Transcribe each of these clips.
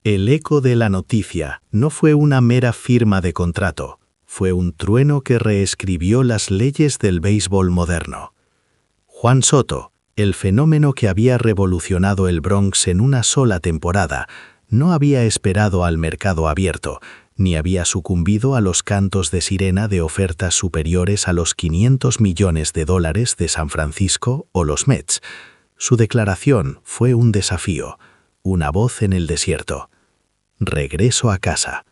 El eco de la noticia no fue una mera firma de contrato, fue un trueno que reescribió las leyes del béisbol moderno. Juan Soto, el fenómeno que había revolucionado el Bronx en una sola temporada, no había esperado al mercado abierto, ni había sucumbido a los cantos de sirena de ofertas superiores a los $500 millones de San Francisco o los Mets. Su declaración fue un desafío, una voz en el desierto. Regreso a casa.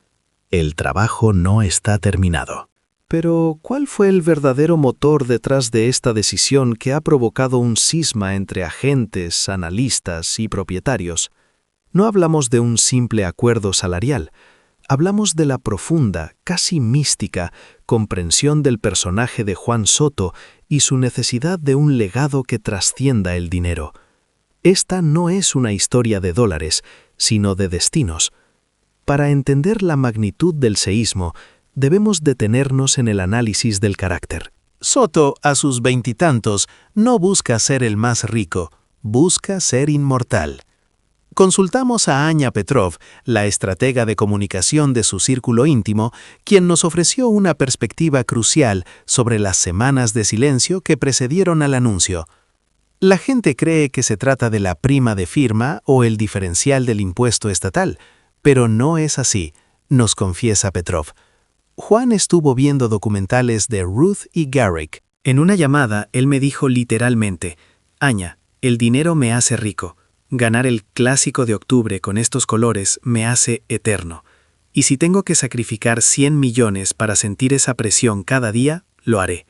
El trabajo no está terminado. Pero, ¿cuál fue el verdadero motor detrás de esta decisión que ha provocado un cisma entre agentes, analistas y propietarios? No hablamos de un simple acuerdo salarial. Hablamos de la profunda, casi mística, comprensión del personaje de Juan Soto y su necesidad de un legado que trascienda el dinero. Esta no es una historia de dólares, sino de destinos. Para entender la magnitud del seísmo, debemos detenernos en el análisis del carácter. Soto, a sus veintitantos, no busca ser el más rico, busca ser inmortal. Consultamos a Anya Petrov, la estratega de comunicación de su círculo íntimo, quien nos ofreció una perspectiva crucial sobre las semanas de silencio que precedieron al anuncio. La gente cree que se trata de la prima de firma o el diferencial del impuesto estatal, pero no es así, nos confiesa Petrov. Juan estuvo viendo documentales de Ruth y Garrick. En una llamada, él me dijo literalmente, Anya, el dinero me hace rico. Ganar el clásico de octubre con estos colores me hace eterno. Y si tengo que sacrificar 100 millones para sentir esa presión cada día, lo haré.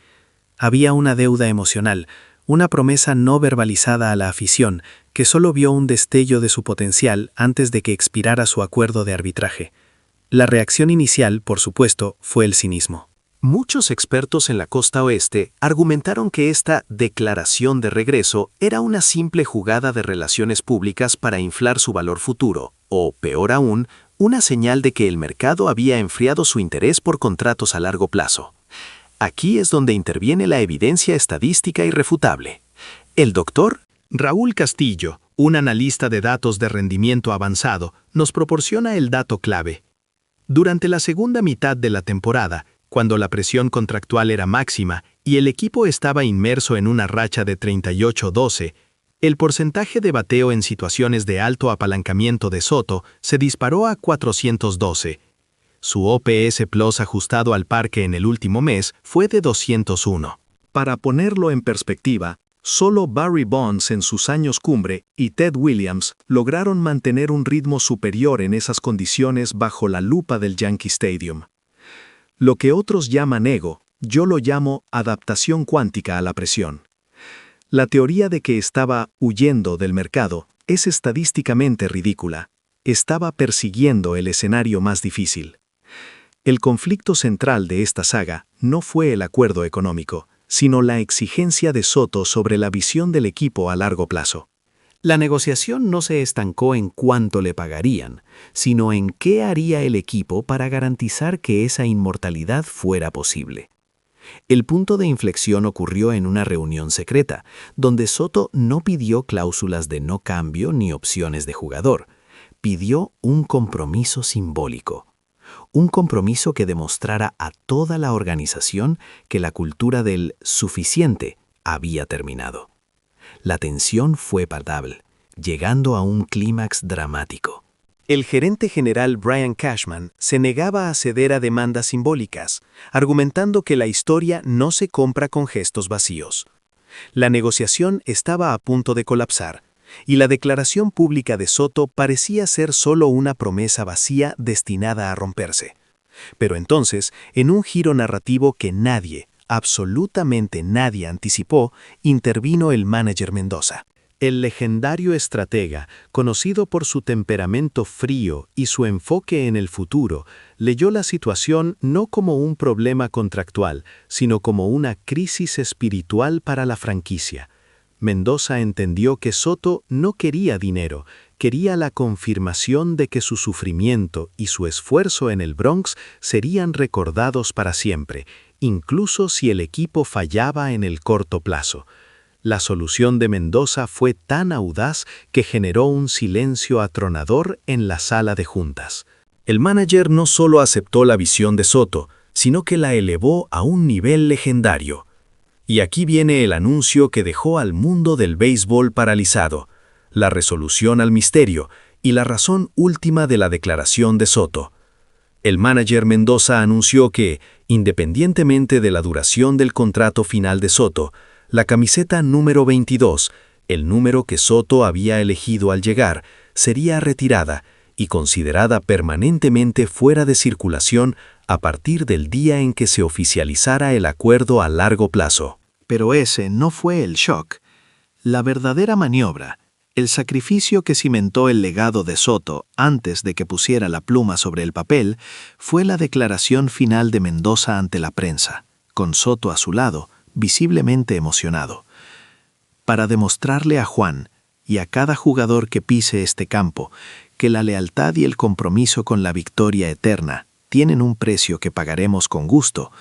Había una deuda emocional, una promesa no verbalizada a la afición, que solo vio un destello de su potencial antes de que expirara su acuerdo de arbitraje. La reacción inicial, por supuesto, fue el cinismo. Muchos expertos en la costa oeste argumentaron que esta declaración de regreso era una simple jugada de relaciones públicas para inflar su valor futuro, o, peor aún, una señal de que el mercado había enfriado su interés por contratos a largo plazo. Aquí es donde interviene la evidencia estadística irrefutable. El doctor Raúl Castillo, un analista de datos de rendimiento avanzado, nos proporciona el dato clave. Durante la segunda mitad de la temporada, cuando la presión contractual era máxima y el equipo estaba inmerso en una racha de 38-12, el porcentaje de bateo en situaciones de alto apalancamiento de Soto se disparó a 412. Su OPS Plus ajustado al parque en el último mes fue de 201. Para ponerlo en perspectiva, solo Barry Bonds en sus años cumbre y Ted Williams lograron mantener un ritmo superior en esas condiciones bajo la lupa del Yankee Stadium. Lo que otros llaman ego, yo lo llamo adaptación cuántica a la presión. La teoría de que estaba huyendo del mercado es estadísticamente ridícula. Estaba persiguiendo el escenario más difícil. El conflicto central de esta saga no fue el acuerdo económico, sino la exigencia de Soto sobre la visión del equipo a largo plazo. La negociación no se estancó en cuánto le pagarían, sino en qué haría el equipo para garantizar que esa inmortalidad fuera posible. El punto de inflexión ocurrió en una reunión secreta, donde Soto no pidió cláusulas de no cambio ni opciones de jugador. Pidió un compromiso simbólico. Un compromiso que demostrara a toda la organización que la cultura del suficiente había terminado. La tensión fue palpable, llegando a un clímax dramático. El gerente general Brian Cashman se negaba a ceder a demandas simbólicas, argumentando que la historia no se compra con gestos vacíos. La negociación estaba a punto de colapsar, y la declaración pública de Soto parecía ser solo una promesa vacía destinada a romperse. Pero entonces, en un giro narrativo que nadie, absolutamente nadie anticipó, intervino el manager Mendoza. El legendario estratega, conocido por su temperamento frío y su enfoque en el futuro, leyó la situación no como un problema contractual, sino como una crisis espiritual para la franquicia. Mendoza entendió que Soto no quería dinero, quería la confirmación de que su sufrimiento y su esfuerzo en el Bronx serían recordados para siempre, incluso si el equipo fallaba en el corto plazo. La solución de Mendoza fue tan audaz que generó un silencio atronador en la sala de juntas. El manager no solo aceptó la visión de Soto, sino que la elevó a un nivel legendario. Y aquí viene el anuncio que dejó al mundo del béisbol paralizado, la resolución al misterio y la razón última de la declaración de Soto. El manager Mendoza anunció que, independientemente de la duración del contrato final de Soto, la camiseta número 22, el número que Soto había elegido al llegar, sería retirada y considerada permanentemente fuera de circulación a partir del día en que se oficializara el acuerdo a largo plazo. Pero ese no fue el shock. La verdadera maniobra, el sacrificio que cimentó el legado de Soto antes de que pusiera la pluma sobre el papel, fue la declaración final de Mendoza ante la prensa, con Soto a su lado, visiblemente emocionado. Para demostrarle a Juan y a cada jugador que pise este campo que la lealtad y el compromiso con la victoria eterna tienen un precio que pagaremos con gusto,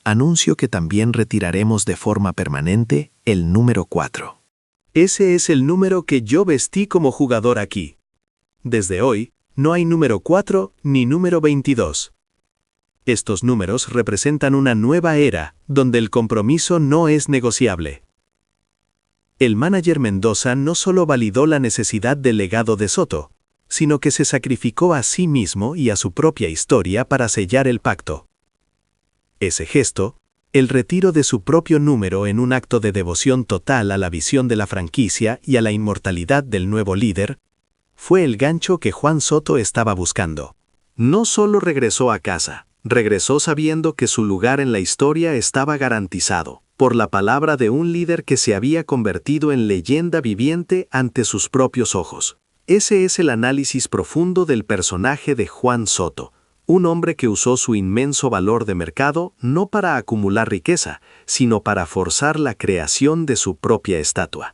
anuncio que también retiraremos de forma permanente el número 4. Ese es el número que yo vestí como jugador aquí. Desde hoy, no hay número 4 ni número 22. Estos números representan una nueva era, donde el compromiso no es negociable. El manager Mendoza no solo validó la necesidad del legado de Soto, sino que se sacrificó a sí mismo y a su propia historia para sellar el pacto. Ese gesto, el retiro de su propio número en un acto de devoción total a la visión de la franquicia y a la inmortalidad del nuevo líder, fue el gancho que Juan Soto estaba buscando. No solo regresó a casa, regresó sabiendo que su lugar en la historia estaba garantizado, por la palabra de un líder que se había convertido en leyenda viviente ante sus propios ojos. Ese es el análisis profundo del personaje de Juan Soto, un hombre que usó su inmenso valor de mercado no para acumular riqueza, sino para forzar la creación de su propia estatua.